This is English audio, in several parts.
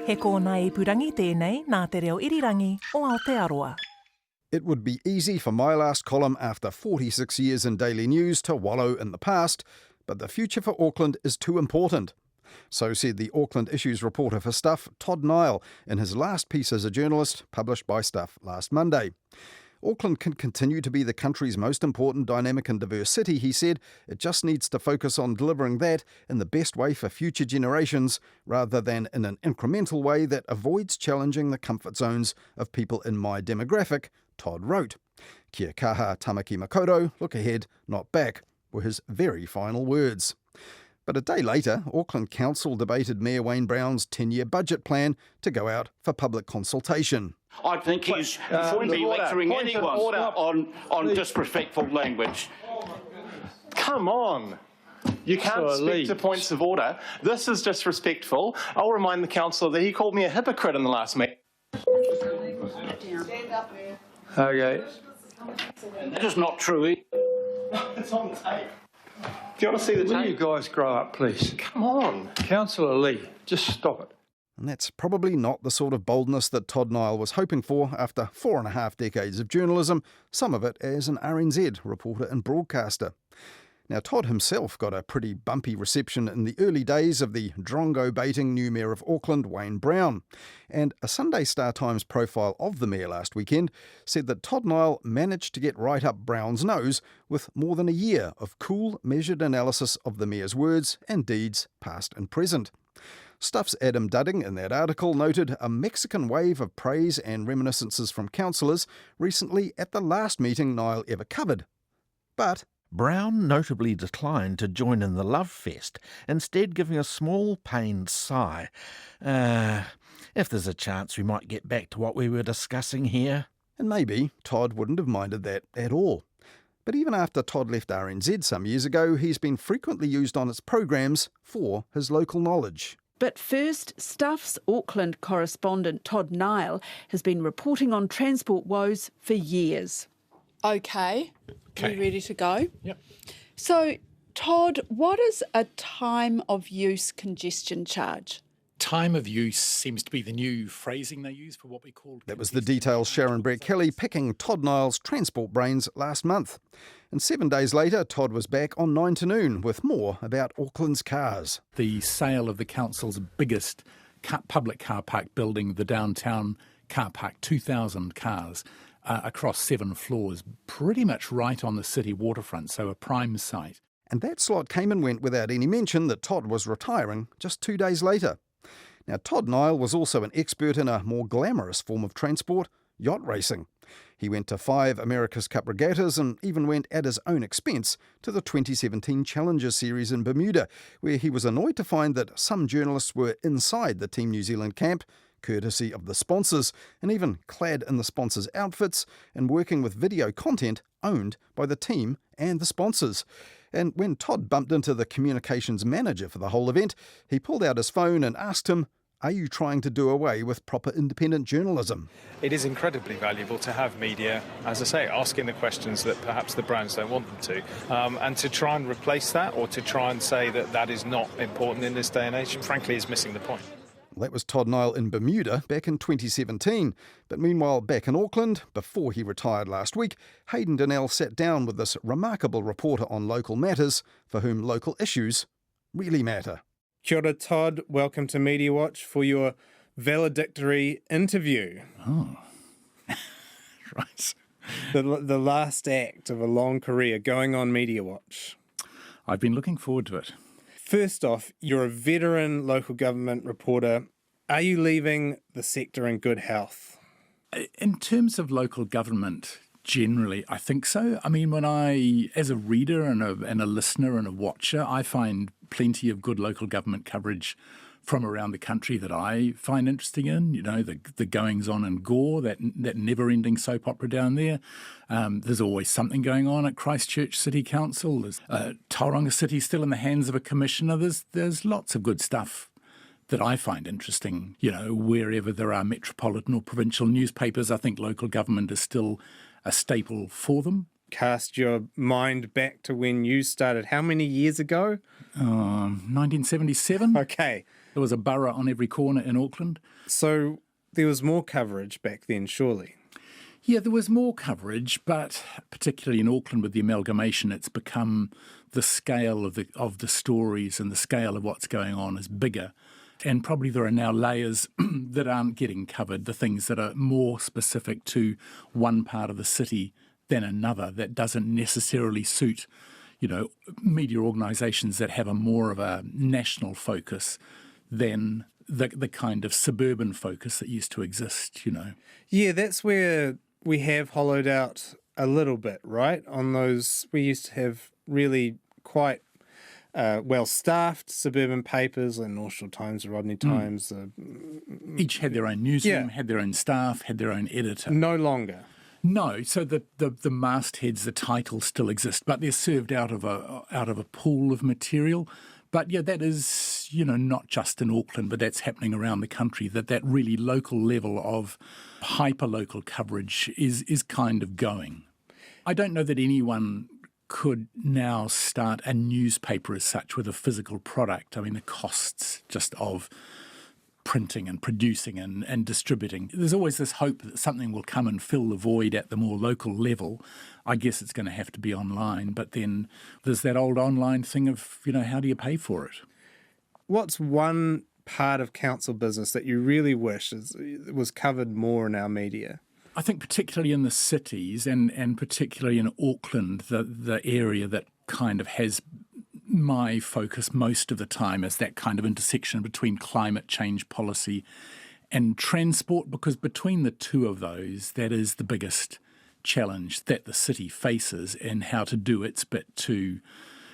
He kōna ipurangi tēnei nā te reo irirangi o Aotearoa. It would be easy for my last column after 46 years in daily news to wallow in the past, but the future for Auckland is too important. So said the Auckland Issues reporter for Stuff, Todd Niall, in his last piece as a journalist, published by Stuff last Monday. Auckland can continue to be the country's most important, dynamic and diverse city, he said. It just needs to focus on delivering that in the best way for future generations, rather than in an incremental way that avoids challenging the comfort zones of people in my demographic, Todd wrote. Kia kaha tamaki makoto, look ahead, not back, were his very final words. But a day later, Auckland Council debated Mayor Wayne Brown's 10-year budget plan to go out for public consultation. I think he shouldn't be lecturing anyone on disrespectful language. Come on. You can't speak to points of order. This is disrespectful. I'll remind the councillor that he called me a hypocrite in the last meeting. Okay. That is not true. It's on tape. Do you want to see the tape? Will you guys grow up, please? Come on. Councillor Lee, just stop it. And that's probably not the sort of boldness that Todd Niall was hoping for after 4.5 decades of journalism, some of it as an RNZ reporter and broadcaster. Now, Todd himself got a pretty bumpy reception in the early days of the drongo-baiting new Mayor of Auckland, Wayne Brown. And a Sunday Star Times profile of the Mayor last weekend said that Todd Niall managed to get right up Brown's nose with more than a year of cool, measured analysis of the Mayor's words and deeds, past and present. Stuff's Adam Dudding in that article noted a Mexican wave of praise and reminiscences from councillors recently at the last meeting Niall ever covered. But Brown notably declined to join in the love fest, instead giving a small pained sigh. If there's a chance we might get back to what we were discussing here. And maybe Todd wouldn't have minded that at all. But even after Todd left RNZ some years ago, he's been frequently used on its programs for his local knowledge. But first, Stuff's Auckland correspondent Todd Niall has been reporting on transport woes for years. Okay. You ready to go? Yep. So, Todd, what is a time of use congestion charge? Time of use seems to be the new phrasing they use for what we call... That was the details Sharon Brett Kelly picking Todd Niall's transport brains last month. And 7 days later, Todd was back on 9 to noon with more about Auckland's cars. The sale of the council's biggest public car park building, the downtown car park, 2,000 cars across 7 floors, pretty much right on the city waterfront, so a prime site. And that slot came and went without any mention that Todd was retiring just 2 days later. Now, Todd Niall was also an expert in a more glamorous form of transport, yacht racing. He went to 5 America's Cup regattas and even went at his own expense to the 2017 Challenger Series in Bermuda, where he was annoyed to find that some journalists were inside the Team New Zealand camp, courtesy of the sponsors, and even clad in the sponsors' outfits and working with video content owned by the team and the sponsors. And when Todd bumped into the communications manager for the whole event, he pulled out his phone and asked him, "Are you trying to do away with proper independent journalism?" It is incredibly valuable to have media, as I say, asking the questions that perhaps the brands don't want them to. And to try and replace that, or to try and say that that is not important in this day and age, frankly, is missing the point. Well, that was Todd Niall in Bermuda back in 2017. But meanwhile, back in Auckland, before he retired last week, Hayden Donnell sat down with this remarkable reporter on local matters, for whom local issues really matter. Kia ora, Todd. Welcome to Mediawatch for your valedictory interview. Oh, right. The last act of a long career going on Mediawatch. I've been looking forward to it. First off, you're a veteran local government reporter. Are you leaving the sector in good health? In terms of local government, generally, I think so. I mean, when as a reader and a listener and a watcher, I find plenty of good local government coverage from around the country that I find interesting in. You know, the goings-on in Gore, that never-ending soap opera down there. There's always something going on at Christchurch City Council. There's Tauranga City still in the hands of a commissioner. There's lots of good stuff that I find interesting. You know, wherever there are metropolitan or provincial newspapers, I think local government is still a staple for them. Cast your mind back to when you started. How many years ago? 1977. Okay. There was a borough on every corner in Auckland. So there was more coverage back then, surely? Yeah, there was more coverage, but particularly in Auckland with the amalgamation, it's become the scale of the stories and the scale of what's going on is bigger. And probably there are now layers that aren't getting covered, the things that are more specific to one part of the city than another, that doesn't necessarily suit, media organisations that have a more of a national focus than the kind of suburban focus that used to exist, Yeah, that's where we have hollowed out a little bit, right? On those, we used to have really quite well-staffed suburban papers, like North Shore Times, the Rodney Times. Each had their own newsroom, had their own staff, had their own editor. No longer. No, so the mastheads, the titles still exist, but they're served out of a pool of material. But yeah, that is, not just in Auckland, but that's happening around the country, that really local level of hyper-local coverage is kind of going. I don't know that anyone could now start a newspaper as such with a physical product. I mean, the costs just of printing and producing and distributing. There's always this hope that something will come and fill the void at the more local level. I guess it's going to have to be online, but then there's that old online thing of, how do you pay for it? What's one part of council business that you really wish was covered more in our media? I think particularly in the cities and particularly in Auckland, the area that kind of has my focus most of the time is that kind of intersection between climate change policy and transport, because between the two of those, that is the biggest challenge that the city faces and how to do its bit to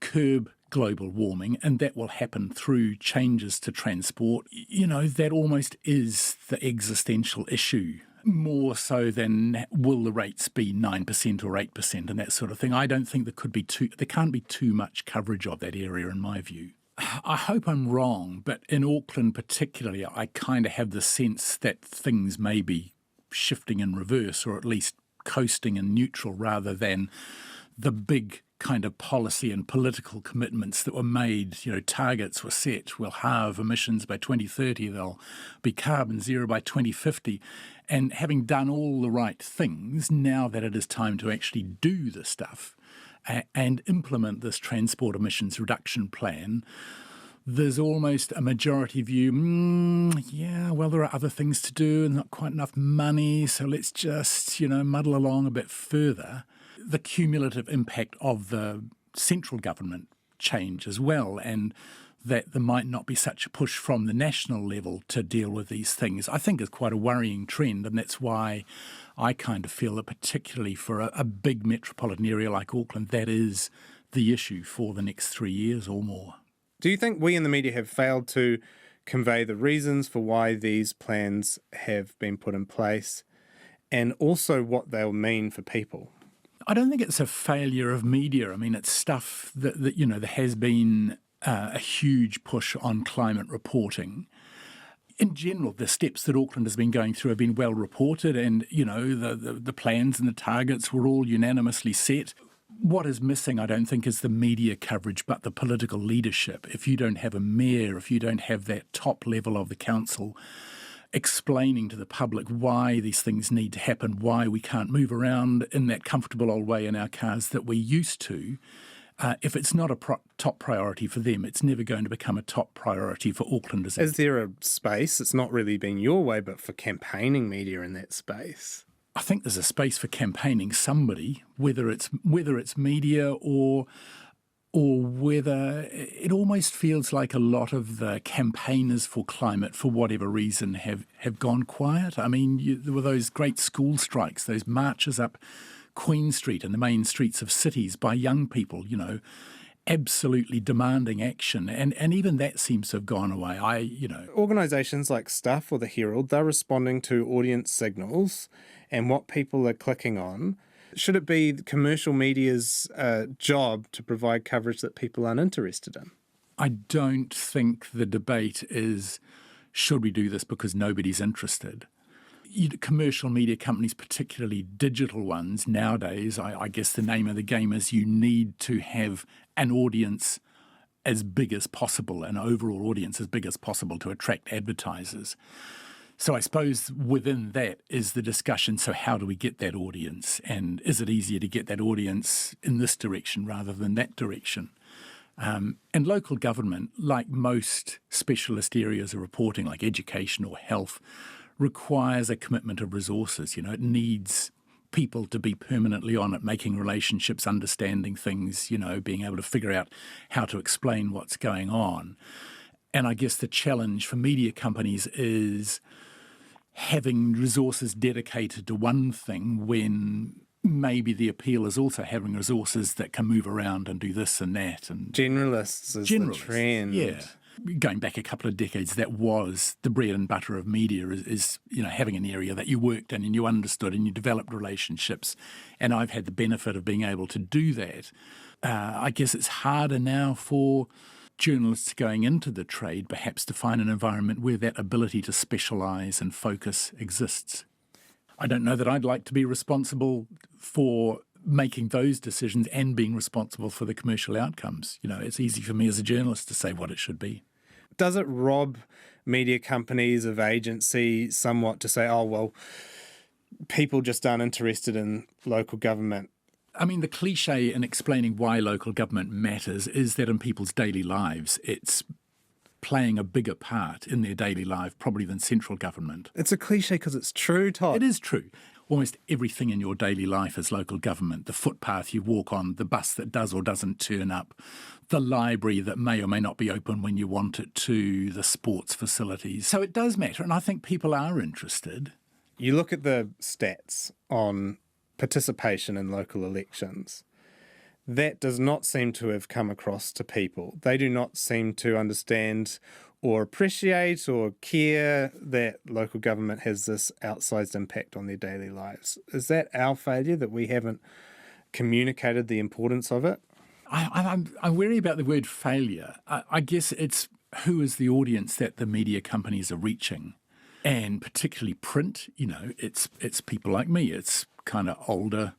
curb global warming, and that will happen through changes to transport. That almost is the existential issue, more so than will the rates be 9% or 8% and that sort of thing. I don't think there can't be too much coverage of that area in my view. I hope I'm wrong, but in Auckland particularly, I kind of have the sense that things may be shifting in reverse, or at least coasting in neutral, rather than the big kind of policy and political commitments that were made. Targets were set. We'll halve emissions by 2030. They'll be carbon zero by 2050. And having done all the right things, now that it is time to actually do the stuff and implement this transport emissions reduction plan, there's almost a majority view, there are other things to do and not quite enough money, so let's just, muddle along a bit further. The cumulative impact of the central government change as well, and that there might not be such a push from the national level to deal with these things, I think is quite a worrying trend, and that's why I kind of feel that particularly for a big metropolitan area like Auckland, that is the issue for the next 3 years or more. Do you think we in the media have failed to convey the reasons for why these plans have been put in place, and also what they'll mean for people? I don't think it's a failure of media. I mean, it's stuff that there has been a huge push on climate reporting. In general, the steps that Auckland has been going through have been well reported, and, the plans and the targets were all unanimously set. What is missing, I don't think, is the media coverage, but the political leadership. If you don't have a mayor, if you don't have that top level of the council explaining to the public why these things need to happen, why we can't move around in that comfortable old way in our cars that we used to, if it's not a top priority for them, it's never going to become a top priority for Aucklanders. Is there a space, it's not really been your way, but for campaigning media in that space? I think there's a space for campaigning somebody, whether it's media or whether it almost feels like a lot of the campaigners for climate, for whatever reason, have gone quiet. I mean, there were those great school strikes, those marches up Queen Street and the main streets of cities by young people, absolutely demanding action. And even that seems to have gone away. Organisations like Stuff or The Herald, they're responding to audience signals and what people are clicking on. Should it be commercial media's job to provide coverage that people aren't interested in? I don't think the debate is, should we do this because nobody's interested? Commercial media companies, particularly digital ones nowadays, I guess the name of the game is you need to have an audience as big as possible, an overall audience as big as possible to attract advertisers. So I suppose within that is the discussion, so how do we get that audience? And is it easier to get that audience in this direction rather than that direction? And local government, like most specialist areas of reporting, like education or health, requires a commitment of resources. You know, it needs people to be permanently on it, making relationships, understanding things, you know, being able to figure out how to explain what's going on. And I guess the challenge for media companies is having resources dedicated to one thing when maybe the appeal is also having resources that can move around and do this and that. And generalists is the trend. Yeah. Going back a couple of decades, that was the bread and butter of media is you know, having an area that you worked in and you understood and you developed relationships. And I've had the benefit of being able to do that. I guess it's harder now for journalists going into the trade perhaps to find an environment where that ability to specialise and focus exists. I don't know that I'd like to be responsible for making those decisions and being responsible for the commercial outcomes. You know, it's easy for me as a journalist to say what it should be. Does it rob media companies of agency somewhat to say, oh, well, people just aren't interested in local government? I mean, the cliche in explaining why local government matters is that in people's daily lives, it's playing a bigger part in their daily life probably than central government. It's a cliche because it's true, Todd. It is true. Almost everything in your daily life is local government. The footpath you walk on, the bus that does or doesn't turn up, the library that may or may not be open when you want it to, the sports facilities. So it does matter, and I think people are interested. You look at the stats on participation in local elections. That does not seem to have come across to people. They do not seem to understand or appreciate or care that local government has this outsized impact on their daily lives. Is that our failure, that we haven't communicated the importance of it? I'm wary about the word failure. I guess it's who is the audience that the media companies are reaching. And particularly print, you know, it's people like me. It's kind of older,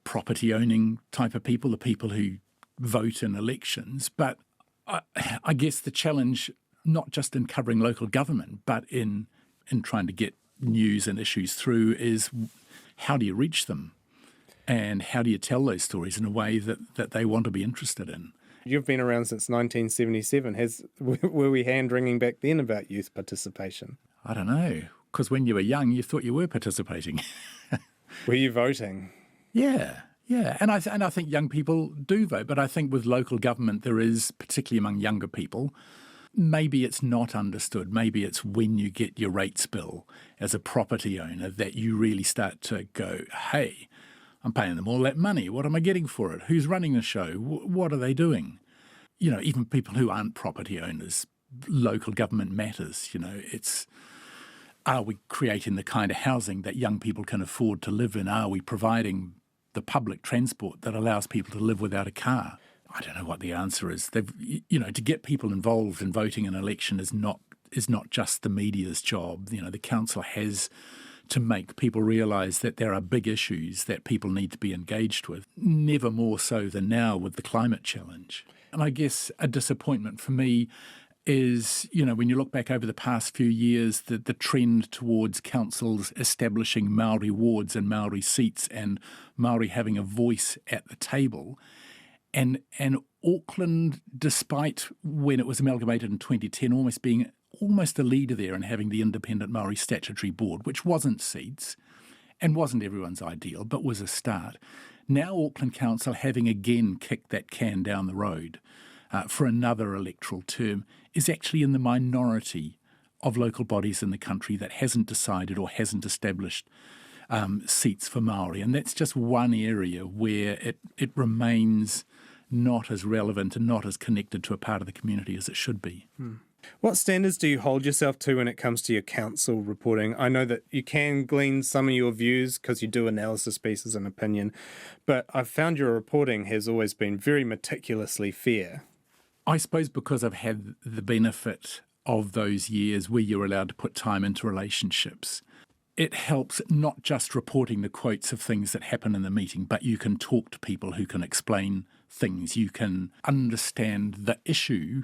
property-owning type of people, the people who vote in elections. But I guess the challenge, not just in covering local government, but in trying to get news and issues through, is how do you reach them? And how do you tell those stories in a way that they want to be interested in? You've been around since 1977. Were we hand-wringing back then about youth participation? I don't know, because when you were young, you thought you were participating. Were you voting? Yeah. And I think young people do vote, but I think with local government there is, particularly among younger people, maybe it's not understood. Maybe it's when you get your rates bill as a property owner that you really start to go, hey, I'm paying them all that money. What am I getting for it? Who's running the show? What are they doing? You know, even people who aren't property owners, local government matters. You know, are we creating the kind of housing that young people can afford to live in? Are we providing the public transport that allows people to live without a car? I don't know what the answer is. You know, to get people involved in voting in an election is not just the media's job. You know, the council has to make people realise that there are big issues that people need to be engaged with, never more so than now with the climate challenge. And I guess a disappointment for me is, you know, when you look back over the past few years, the trend towards councils establishing Māori wards and Māori seats and Māori having a voice at the table. And Auckland, despite when it was amalgamated in 2010, almost being a leader there and having the independent Māori statutory board, which wasn't seats and wasn't everyone's ideal, but was a start. Now Auckland Council having again kicked that can down the road for another electoral term is actually in the minority of local bodies in the country that hasn't decided or hasn't established seats for Māori. And that's just one area where it remains not as relevant and not as connected to a part of the community as it should be. What standards do you hold yourself to when it comes to your council reporting? I know that you can glean some of your views because you do analysis pieces and opinion, but I've found your reporting has always been very meticulously fair. I suppose because I've had the benefit of those years where you're allowed to put time into relationships, it helps not just reporting the quotes of things that happen in the meeting, but you can talk to people who can explain things. You can understand the issue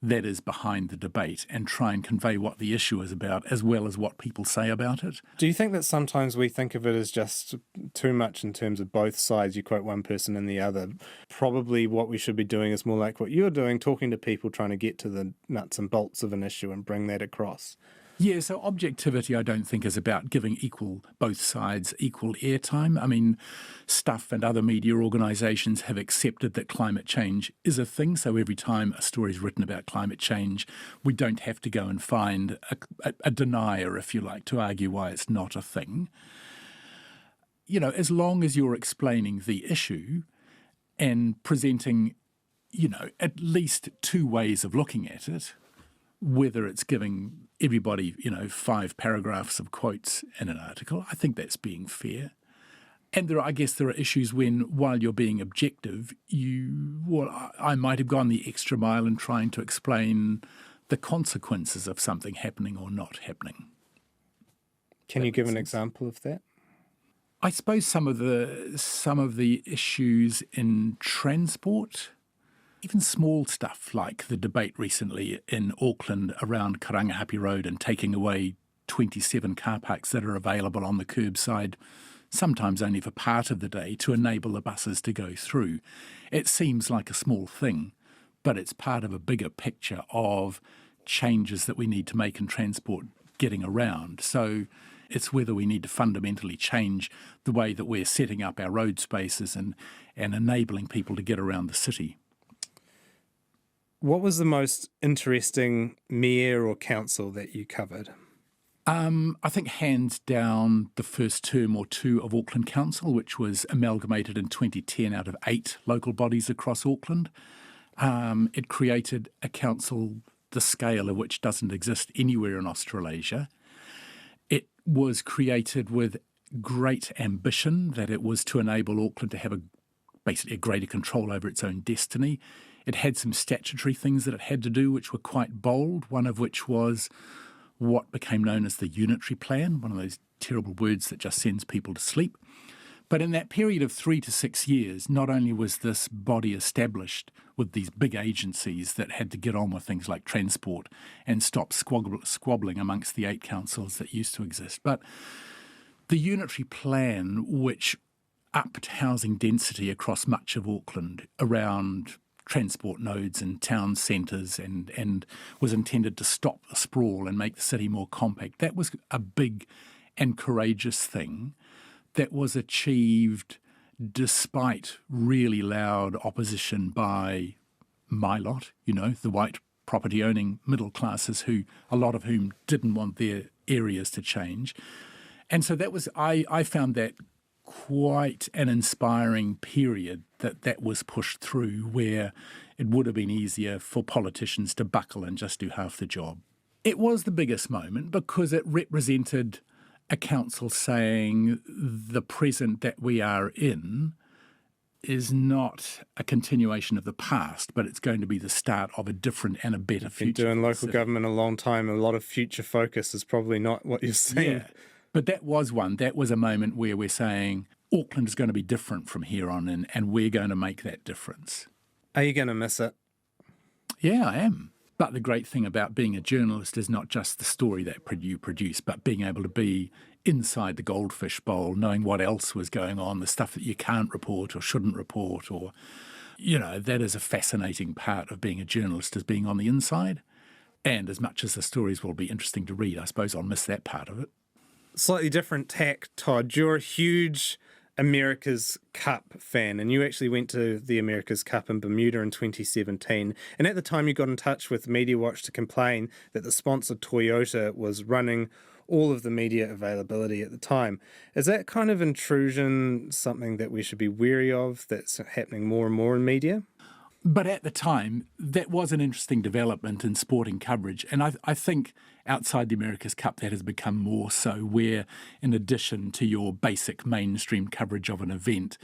that is behind the debate and try and convey what the issue is about as well as what people say about it. Do you think that sometimes we think of it as just too much in terms of both sides? You quote one person and the other. Probably what we should be doing is more like what you're doing, talking to people, trying to get to the nuts and bolts of an issue and bring that across. Yeah, so objectivity I don't think is about giving both sides equal airtime. I mean, Stuff and other media organisations have accepted that climate change is a thing, so every time a story is written about climate change, we don't have to go and find a denier, if you like, to argue why it's not a thing. You know, as long as you're explaining the issue and presenting, you know, at least two ways of looking at it, whether it's giving everybody, you know, 5 paragraphs of quotes in an article, I think that's being fair. And I guess there are issues when, while you're being objective, I might have gone the extra mile in trying to explain the consequences of something happening or not happening. Can you give an example of that? I suppose some of the issues in transport, even small stuff like the debate recently in Auckland around Karangahape Road and taking away 27 car parks that are available on the curbside, sometimes only for part of the day, to enable the buses to go through. It seems like a small thing, but it's part of a bigger picture of changes that we need to make in transport getting around. So it's whether we need to fundamentally change the way that we're setting up our road spaces and enabling people to get around the city. What was the most interesting mayor or council that you covered? I think hands down the first term or two of Auckland Council, which was amalgamated in 2010 out of 8 local bodies across Auckland. It created a council the scale of which doesn't exist anywhere in Australasia. It was created with great ambition that it was to enable Auckland to have basically a greater control over its own destiny. It had some statutory things that it had to do which were quite bold, one of which was what became known as the unitary plan, one of those terrible words that just sends people to sleep. But in that period of 3 to 6 years, not only was this body established with these big agencies that had to get on with things like transport and stop squabbling amongst the 8 councils that used to exist, but the unitary plan, which upped housing density across much of Auckland around transport nodes and town centres and was intended to stop the sprawl and make the city more compact. That was a big and courageous thing that was achieved despite really loud opposition by my lot, you know, the white property-owning middle classes, a lot of whom didn't want their areas to change. And so that was, I found that quite an inspiring period that was pushed through, where it would have been easier for politicians to buckle and just do half the job. It was the biggest moment because it represented a council saying the present that we are in is not a continuation of the past, but it's going to be the start of a different and a better future. Been doing local government a long time. A lot of future focus is probably not what you're saying. Yeah, but that was a moment where we're saying Auckland is going to be different from here on in, and we're going to make that difference. Are you going to miss it? Yeah, I am. But the great thing about being a journalist is not just the story that you produce, but being able to be inside the goldfish bowl, knowing what else was going on, the stuff that you can't report or shouldn't report, or, you know, that is a fascinating part of being a journalist, is being on the inside. And as much as the stories will be interesting to read, I suppose I'll miss that part of it. Slightly different tack, Todd. You're a huge America's Cup fan, and you actually went to the America's Cup in Bermuda in 2017. And at the time, you got in touch with Mediawatch to complain that the sponsor Toyota was running all of the media availability at the time. Is that kind of intrusion something that we should be wary of, that's happening more and more in media? But at the time, that was an interesting development in sporting coverage. And I think outside the America's Cup, that has become more so, where in addition to your basic mainstream coverage of an event,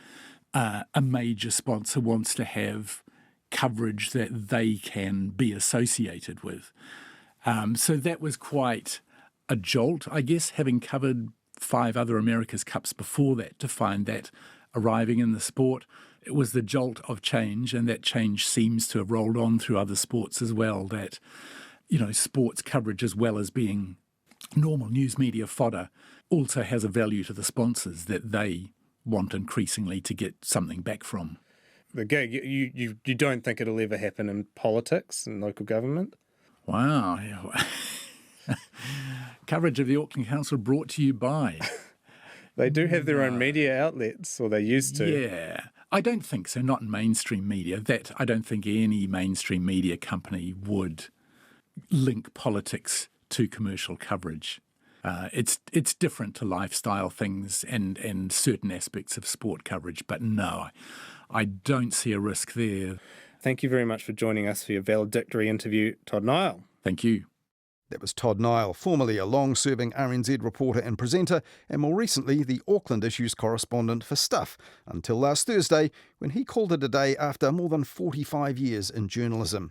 a major sponsor wants to have coverage that they can be associated with. So that was quite a jolt, I guess, having covered 5 other America's Cups before that, to find that arriving in the sport. it was the jolt of change, and that change seems to have rolled on through other sports as well, that, sports coverage, as well as being normal news media fodder, also has a value to the sponsors that they want increasingly to get something back from. The gig, you don't think it'll ever happen in politics and local government? Wow. Coverage of the Auckland Council brought to you by... They do have their own media outlets, or they used to. Yeah. I don't think so, not in mainstream media. I don't think any mainstream media company would link politics to commercial coverage. It's different to lifestyle things and certain aspects of sport coverage, but no, I don't see a risk there. Thank you very much for joining us for your valedictory interview, Todd Niall. Thank you. That was Todd Niall, formerly a long-serving RNZ reporter and presenter, and more recently the Auckland issues correspondent for Stuff, until last Thursday when he called it a day after more than 45 years in journalism.